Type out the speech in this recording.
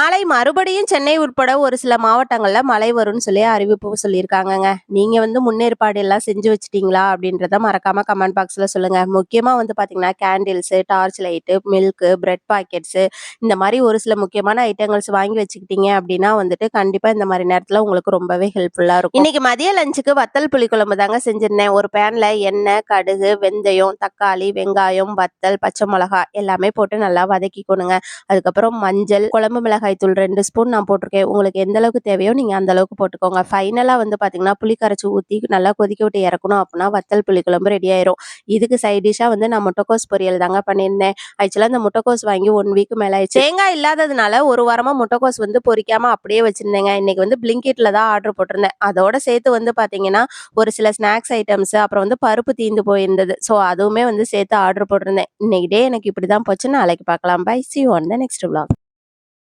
நாளை மறுபடியும் சென்னை உட்பட ஒரு சில மாவட்டங்கள்ல மழை வரும்னு சொல்லி அறிவிப்பு சொல்லியிருக்காங்கங்க. நீங்க முன்னேற்பாடு எல்லாம் செஞ்சு வச்சுட்டீங்களா? அப்படின்றத மறக்காம கமெண்ட் பாக்ஸ்ல சொல்லுங்க. முக்கியமா பார்த்தீங்கன்னா, candles, torch light, milk, bread packets இந்த மாரி ஒரு சில முக்கியமான ஐட்டங்கள்ஸ் வாங்கி வச்சுக்கிட்டீங்க அப்படின்னா கண்டிப்பா இந்த மாரி நேரத்துல உங்களுக்கு ரொம்பவே ஹெல்ப்ஃபுல்லா இருக்கும். இன்னைக்கு மதிய லஞ்சுக்கு வத்தல் புளிக்குழம்பு தாங்க செஞ்சிருந்தேன். ஒரு பேன்ல எண்ணெய், கடுகு, வெந்தயம், தக்காளி, வெங்காயம், வத்தல், பச்சை மிளகாய் எல்லாமே போட்டு நல்லா வதக்கிக்கணுங்க. அதுக்கப்புறம் மஞ்சள், குழம்பு மிளகாய் தூள் 2 ஸ்பூன் நான் போட்டிருக்கேன். உங்களுக்கு எந்த அளவுக்கு தேவையோ நீங்க அந்த அளவுக்கு போட்டுக்கோங்க. ஃபைனலா பார்த்தீங்கன்னா, புளி கரைச்சு ஊத்தி நல்லா கொதிக்க விட்டு இறக்கணும் அப்படின்னா வத்தல் புளிக்குழம்பு ரெடி ஆயிரும். இதுக்கு சைட் டிஷ்ஷா நான் முட்டைக்கோஸ் பொரியல் தாங்க பண்ணியிருந்தேன். ஆக்சுவலா இந்த முட்டைக்கோஸ் வாங்கி 1 வீக் மேல ஆயிடுச்சு. தேங்காய் இல்லாததுனால ஒரு வாரமா முட்டைக்கோஸ் பொரிக்காம அப்படியே வச்சிருந்தேங்க. இன்னைக்கு Blinkitல தான் ஆர்டர் போட்டிருந்தேன். அதோட சேர்த்து பார்த்தீங்கன்னா, ஒரு சில ஸ்நாக்ஸ் ஐட்டம்ஸ் அப்புறம் பருப்பு தீந்து போயிருந்தது. ஸோ அதுவுமே சேர்த்து ஆர்டர் போட்டிருந்தேன். இன்னைக்கு டே எனக்கு இப்படிதான் போச்சு. நாளைக்கு பார்க்கலாம். By. See you on the next vlog.